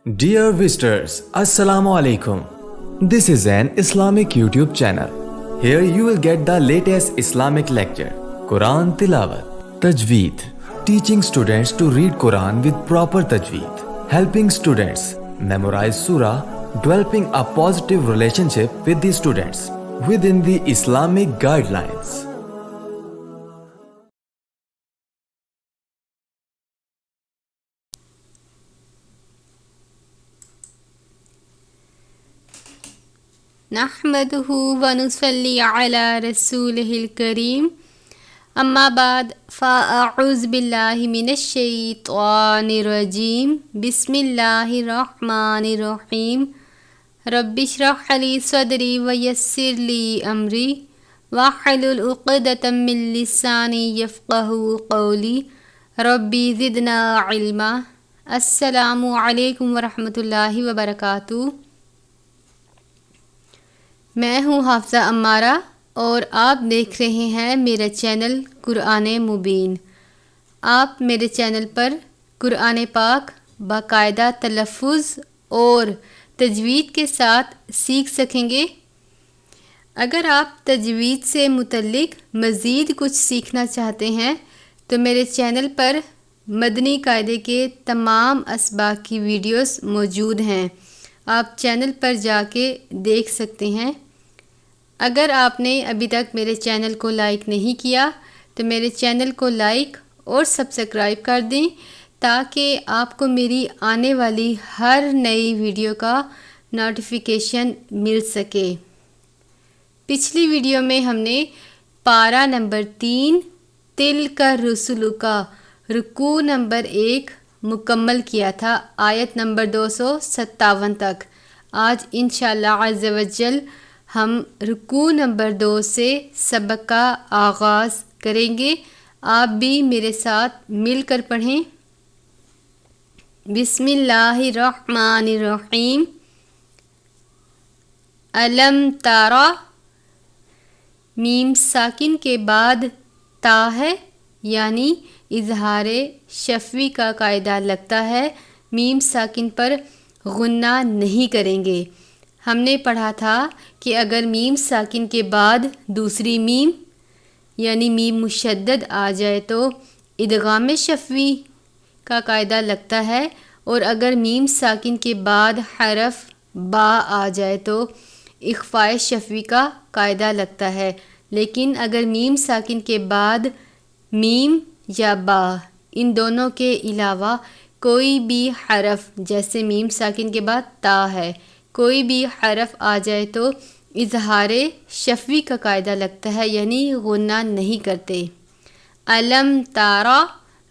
Dear visitors, Assalamu Alaikum. This is an Islamic YouTube channel. Here you will get the latest Islamic lecture, Quran Tilawat, Tajweed, teaching students to read Quran with proper Tajweed, helping students memorize Surah, developing a positive relationship with the students within the Islamic guidelines. نحمده ونصلي على رسوله الكريم اما بعد فاعوذ بالله من الشیطان الرجیم بسم اللہ الرحمن الرحیم رب اشرح لي صدری ویسر لي امری واحلل عقدۃ من لسانی یفقهوا قولی ربی زدنا علما۔ السلام علیکم ورحمۃ اللہ وبرکاتہ۔ میں ہوں حافظہ عمارہ اور آپ دیکھ رہے ہیں میرا چینل قرآن مبین۔ آپ میرے چینل پر قرآن پاک باقاعدہ تلفظ اور تجوید کے ساتھ سیکھ سکیں گے۔ اگر آپ تجوید سے متعلق مزید کچھ سیکھنا چاہتے ہیں تو میرے چینل پر مدنی قاعدے کے تمام اسباق کی ویڈیوز موجود ہیں، آپ چینل پر جا کے دیکھ سکتے ہیں۔ اگر آپ نے ابھی تک میرے چینل کو لائک نہیں کیا تو میرے چینل کو لائک اور سبسکرائب کر دیں تاکہ آپ کو میری آنے والی ہر نئی ویڈیو کا نوٹیفیکیشن مل سکے۔ پچھلی ویڈیو میں ہم نے پارہ نمبر 3 تلک الرسل کا رکوع نمبر 1 مکمل کیا تھا، آیت نمبر 257 تک۔ آج انشاءاللہ عز و جل ہم رکوع نمبر 2 سے سبق کا آغاز کریں گے۔ آپ بھی میرے ساتھ مل کر پڑھیں۔ بسم اللہ الرحمن الرحیم۔ علم تارا، میم ساکن کے بعد تا ہے یعنی اظہار شفوی کا قاعدہ لگتا ہے، میم ساکن پر غنہ نہیں کریں گے۔ ہم نے پڑھا تھا کہ اگر میم ساکن کے بعد دوسری میم یعنی میم مشدد آ جائے تو ادغام شفوی کا قاعدہ لگتا ہے، اور اگر میم ساکن کے بعد حرف با آ جائے تو اخفاء شفوی کا قاعدہ لگتا ہے۔ لیکن اگر میم ساکن کے بعد میم یا با ان دونوں کے علاوہ کوئی بھی حرف، جیسے میم ساکن کے بعد تا ہے، کوئی بھی حرف آ جائے تو اظہار شفوی کا قاعدہ لگتا ہے یعنی غنہ نہیں کرتے۔ علم تارا،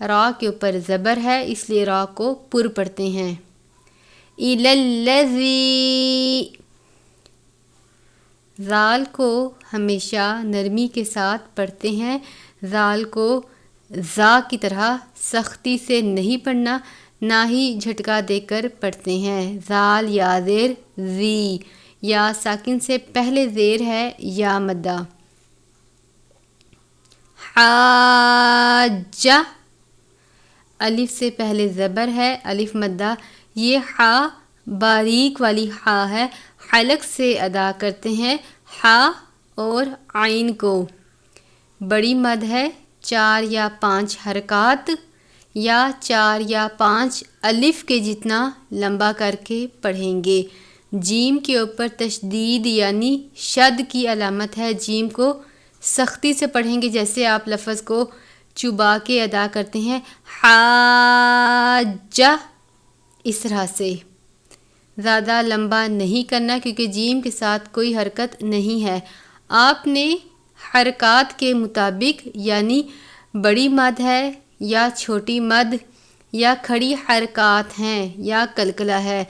را کے اوپر زبر ہے اس لیے را کو پر پڑھتے ہیں۔ الذی، زال کو ہمیشہ نرمی کے ساتھ پڑھتے ہیں، زال کو زا کی طرح سختی سے نہیں پڑھنا، نہ ہی جھٹکا دے کر پڑھتے ہیں۔ زال یا زیر زی، یا ساکن سے پہلے زیر ہے یا مدہ۔ حاجہ، الف سے پہلے زبر ہے، الف مدہ، یہ ہا باریک والی ہا ہے، حلق سے ادا کرتے ہیں ہا اور عین کو۔ بڑی مد ہے، 4 یا 5 حرکات یا 4 یا 5 الف کے جتنا لمبا کر کے پڑھیں گے۔ جیم کے اوپر تشدید یعنی شد کی علامت ہے، جیم کو سختی سے پڑھیں گے، جیسے آپ لفظ کو چبا کے ادا کرتے ہیں حاجہ، اس طرح سے زیادہ لمبا نہیں کرنا کیونکہ جیم کے ساتھ کوئی حرکت نہیں ہے۔ آپ نے حرکات کے مطابق یعنی بڑی مد ہے یا چھوٹی مد یا کھڑی حرکات ہیں یا کلکلہ ہے،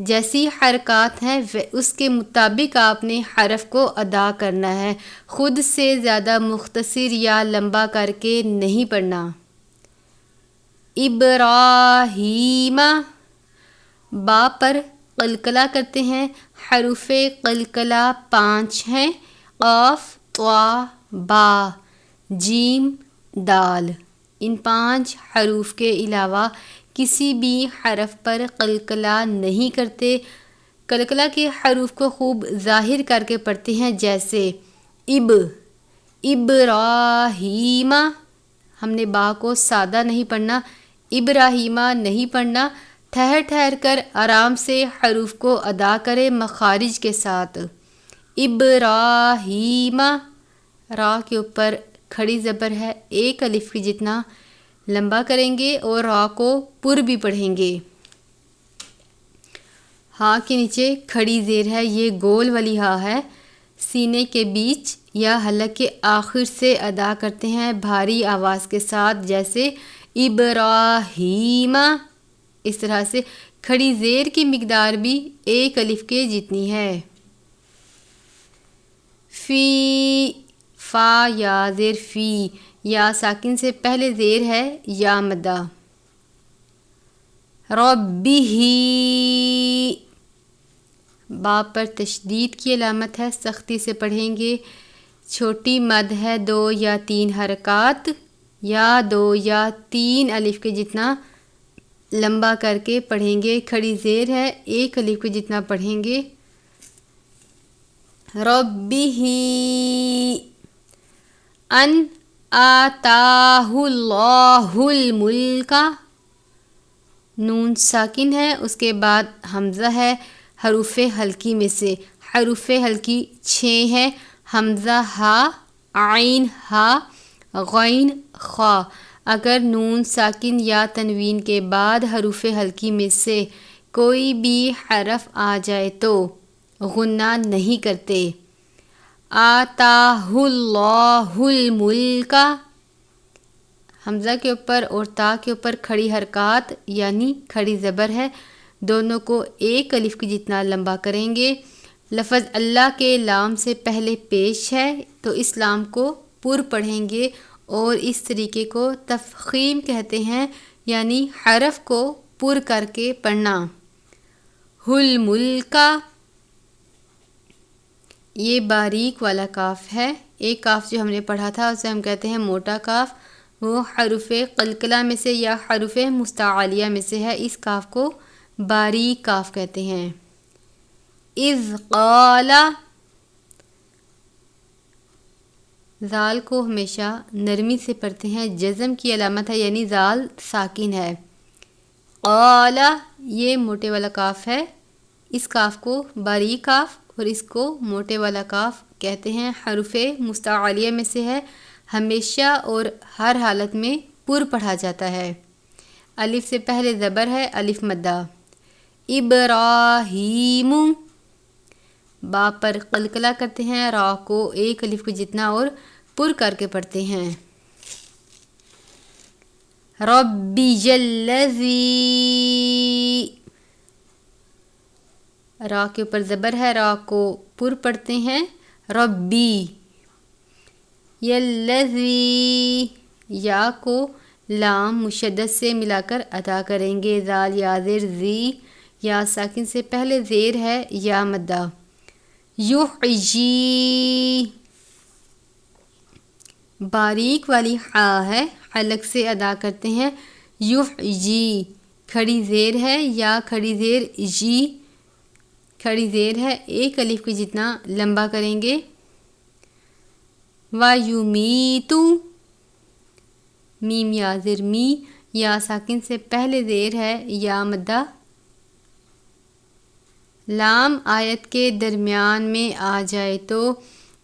جیسی حرکات ہیں اس کے مطابق آپ نے حرف کو ادا کرنا ہے، خود سے زیادہ مختصر یا لمبا کر کے نہیں پڑھنا۔ ابراہیم، با پر قلقلہ کرتے ہیں، حروف قلقلہ 5 ہیں، قاف، طا، با، جیم، دال۔ ان 5 حروف کے علاوہ کسی بھی حرف پر قلقلہ نہیں کرتے۔ قلقلہ کے حروف کو خوب ظاہر کر کے پڑھتے ہیں، جیسے ابراہیمہ، ہم نے با کو سادہ نہیں پڑھنا، ابراہیمہ نہیں پڑھنا، ٹھہر ٹھہر کر آرام سے حروف کو ادا کرے مخارج کے ساتھ۔ ابراہیمہ، را کے اوپر کھڑی زبر ہے، ایک الف کی جتنا لمبا کریں گے اور را کو پر بھی پڑھیں گے۔ ہاں کے نیچے کھڑی زیر ہے، یہ گول والی ہاں ہے، سینے کے بیچ یا حلق کے آخر سے ادا کرتے ہیں بھاری آواز کے ساتھ، جیسے ابراہیمہ۔ اس طرح سے کھڑی زیر کی مقدار بھی ایک الف کے جتنی ہے۔ فی، فا یا زیر فی، یا ساکن سے پہلے زیر ہے یا مدہ۔ ربی، با پر تشدید کی علامت ہے، سختی سے پڑھیں گے، چھوٹی مد ہے، 2 یا 3 حرکات یا 2 یا 3 الف کے جتنا لمبا کر کے پڑھیں گے، کھڑی زیر ہے، ایک الف کے جتنا پڑھیں گے۔ ربی ان آتاہ اللہ الملک، نون ساکن ہے، اس کے بعد حمزہ ہے، حروف حلقی میں سے حروف حلقی 6 ہیں، حمزہ ہا، عین ہا، غین خا۔ اگر نون ساکن یا تنوین کے بعد حروف حلقی میں سے کوئی بھی حرف آ جائے تو غنہ نہیں کرتے۔ آتاہ اللہ الملک، حمزہ کے اوپر اور تا کے اوپر کھڑی حرکات یعنی کھڑی زبر ہے، دونوں کو ایک الف کی جتنا لمبا کریں گے۔ لفظ اللہ کے لام سے پہلے پیش ہے تو اس لام کو پر پڑھیں گے، اور اس طریقے کو تفخیم کہتے ہیں، یعنی حرف کو پر کر کے پڑھنا۔ الملک، یہ باریک والا کاف ہے، ایک کاف جو ہم نے پڑھا تھا اسے ہم کہتے ہیں موٹا کاف، وہ حروف قلقلہ میں سے یا حروف مستعلیہ میں سے ہے، اس کاف کو باریک کاف کہتے ہیں۔ اذ قال، زال کو ہمیشہ نرمی سے پڑھتے ہیں، جزم کی علامت ہے، یعنی زال ساکن ہے۔ قال، یہ موٹے والا کاف ہے، اس کاف کو باریک کاف اور اس کو موٹے والا کاف کہتے ہیں، حروف مستعلیہ میں سے ہے، ہمیشہ اور ہر حالت میں پر پڑھا جاتا ہے۔ الف سے پہلے زبر ہے، الف مدہ۔ ابراہیم، با پر قلقلہ کرتے ہیں، را کو ایک الف کو جتنا اور پر کر کے پڑھتے ہیں۔ ربی الذی، را کے اوپر زبر ہے، را کو پر پڑھتے ہیں، ربی۔ الذی، یا کو لام مشدد سے ملا کر ادا کریں گے، زال یا زیر زی، یا ساکن سے پہلے زیر ہے یا مدہ۔ یحیی، باریک والی ہا ہے، حلق سے ادا کرتے ہیں، یحیی، کھڑی زیر ہے یا کھڑی زیر جی، کھڑی زیر ہے، ایک الف کی جتنا لمبا کریں گے۔ وَيُمِيتُ، میم یا زیر می، یا ساکن سے پہلے زیر ہے یا مدہ۔ لام آیت کے درمیان میں آ جائے تو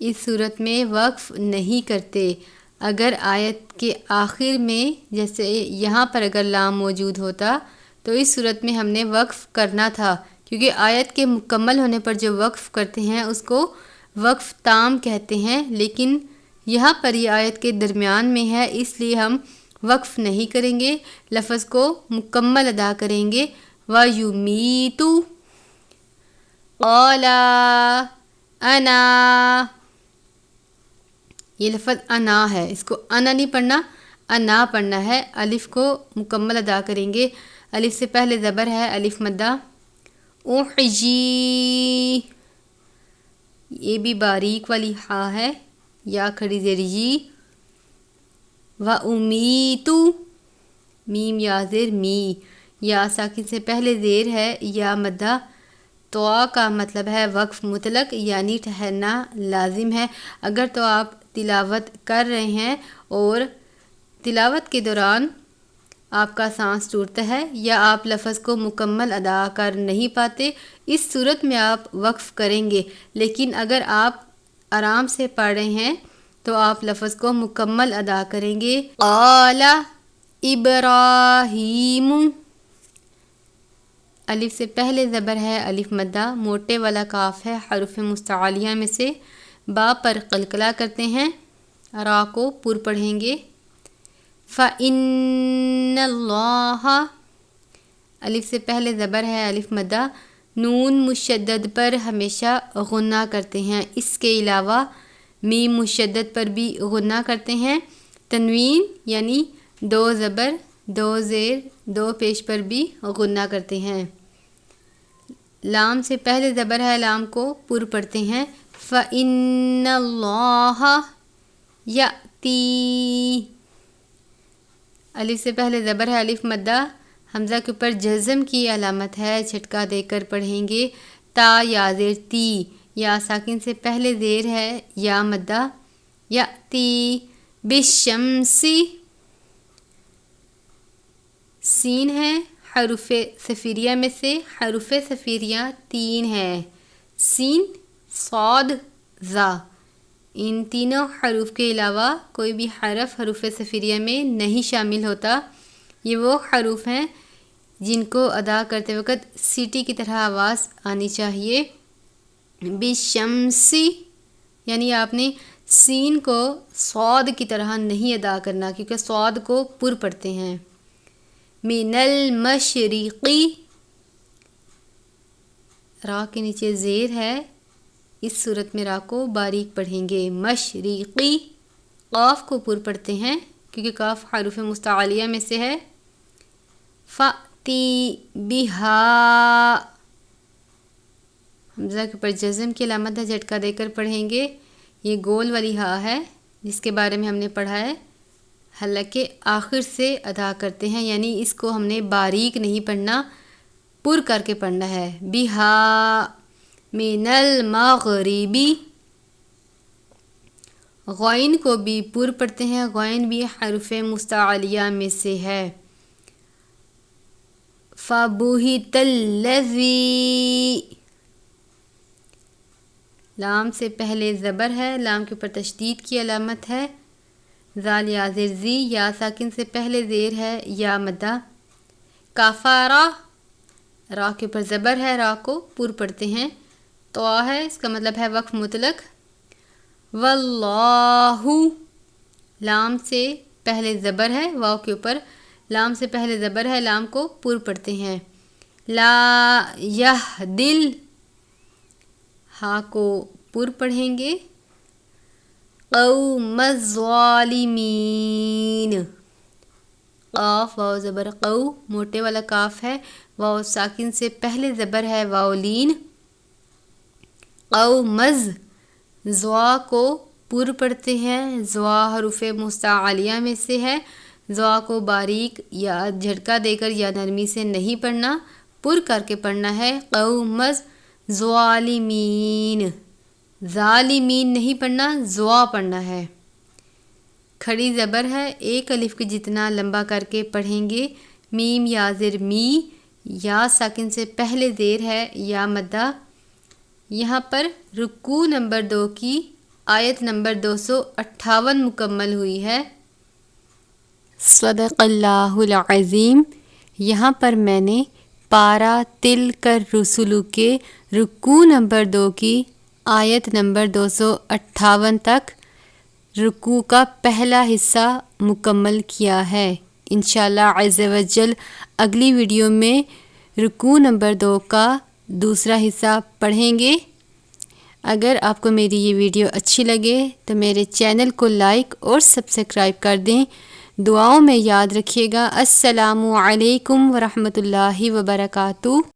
اس صورت میں وقف نہیں کرتے۔ اگر آیت کے آخر میں، جیسے یہاں پر اگر لام موجود ہوتا تو اس صورت میں ہم نے وقف کرنا تھا، کیونکہ آیت کے مکمل ہونے پر جو وقف کرتے ہیں اس کو وقف تام کہتے ہیں، لیکن یہاں پر یہ آیت کے درمیان میں ہے، اس لیے ہم وقف نہیں کریں گے، لفظ کو مکمل ادا کریں گے۔ وَيُمِيتُ، قَالَ أَنَا، یہ لفظ انا ہے، اس کو انا نہیں پڑھنا، انا پڑھنا ہے، الف کو مکمل ادا کریں گے، الف سے پہلے زبر ہے، الف مدہ۔ احجی، یہ بھی باریک والی ہا ہے یا کھڑی زیر جی۔ وَأُمِيتُ، میم یا زیر می، یا ساکن سے پہلے زیر ہے یا مدہ۔ طوا کا مطلب ہے وقف مطلق یعنی ٹھہرنا لازم ہے۔ اگر تو آپ تلاوت کر رہے ہیں اور تلاوت کے دوران آپ کا سانس ٹوٹتا ہے یا آپ لفظ کو مکمل ادا کر نہیں پاتے، اس صورت میں آپ وقف کریں گے، لیکن اگر آپ آرام سے پڑھ رہے ہیں تو آپ لفظ کو مکمل ادا کریں گے۔ قال ابراہیم، الف سے پہلے زبر ہے الف مدہ، موٹے والا کاف ہے حروف مستعلیہ میں سے، با پر قلقلہ کرتے ہیں، را کو پر پڑھیں گے۔ فَإِنَّ اللَّهَ، الف سے پہلے زبر ہے الف مدہ، نون مشدد پر ہمیشہ غنہ کرتے ہیں، اس کے علاوہ میم مشدد پر بھی غنہ کرتے ہیں، تنوین یعنی 2 زبر 2 زیر 2 پیش پر بھی غنہ کرتے ہیں۔ لام سے پہلے زبر ہے لام کو پر پڑھتے ہیں، فَإِنَّ اللَّهَ يَأْتِي، الف سے پہلے زبر ہے الف مدہ، حمزہ کے اوپر جزم کی علامت ہے، جھٹکا دے کر پڑھیں گے، تا یا زیر تی، یا ساکن سے پہلے زیر ہے یا مدہ، یاتی بالشمسی، سین ہے حروف صفیریہ میں سے، حروف صفیریہ 3 ہیں، سین، صاد، ذا، ان تینوں حروف کے علاوہ کوئی بھی حرف حروف صفیریہ میں نہیں شامل ہوتا۔ یہ وہ حروف ہیں جن کو ادا کرتے وقت سیٹی کی طرح آواز آنی چاہیے۔ بالشمسی یعنی آپ نے سین کو صاد کی طرح نہیں ادا کرنا کیونکہ صاد کو پر پڑھتے ہیں۔ من المشرقی، را کے نیچے زیر ہے، اس صورت میں را کو باریک پڑھیں گے، مشرقی، قاف کو پر پڑھتے ہیں کیونکہ قاف حروف مستعلیہ میں سے ہے۔ فَأْتِي بِهَا، حمزہ کے اوپر جزم کی علامت ہے، جھٹکا دے کر پڑھیں گے، یہ گول والی ہا ہے جس کے بارے میں ہم نے پڑھا ہے، حالانکہ آخر سے ادا کرتے ہیں، یعنی اس کو ہم نے باریک نہیں پڑھنا، پر کر کے پڑھنا ہے۔ بِهَا من المغربی، غین کو بھی پر پڑھتے ہیں، غین بھی حروف مستعلیہ میں سے ہے۔ فَبُہِتَ الَّذِی، لام سے پہلے زبر ہے، لام کے اوپر تشدید کی علامت ہے، زال یا زیر زی، یا ساکن سے پہلے زیر ہے یا مدہ۔ کافارا، را کے اوپر زبر ہے، را کو پر پڑھتے ہیں، طوا ہے، اس کا مطلب ہے وقف مطلق۔ واللہ، لام سے پہلے زبر ہے، واو کے اوپر لام سے پہلے زبر ہے، لام کو پر پڑھتے ہیں۔ لا یہدل، ہا کو پر پڑھیں گے۔ قوم الظالمین، قاف واو زبر قو، موٹے والا کاف ہے، واو ساکن سے پہلے زبر ہے واو لین۔ قومز، زوا کو پر پڑھتے ہیں، زوا حروف مستعلیہ میں سے ہے، زوا کو باریک یا جھٹکا دے کر یا نرمی سے نہیں پڑھنا، پر کر کے پڑھنا ہے۔ قومز ظالمین، ظالمین نہیں پڑھنا، زوا پڑھنا ہے۔ کھڑی زبر ہے، ایک الف کے جتنا لمبا کر کے پڑھیں گے، میم یا زر می، یا ساکن سے پہلے زیر ہے یا مدہ۔ یہاں پر رکوع نمبر 2 کی آیت نمبر 258 مکمل ہوئی ہے۔ صدق اللہ العظیم۔ یہاں پر میں نے پارہ تلک الرسل کے رکوع نمبر 2 کی آیت نمبر 258 تک رکوع کا پہلا حصہ مکمل کیا ہے۔ انشاءاللہ عز و جل اگلی ویڈیو میں رکوع نمبر 2 کا دوسرا حصہ پڑھیں گے۔ اگر آپ کو میری یہ ویڈیو اچھی لگے تو میرے چینل کو لائک اور سبسکرائب کر دیں۔ دعاؤں میں یاد رکھیے گا۔ السلام علیکم ورحمۃ اللہ وبرکاتہ۔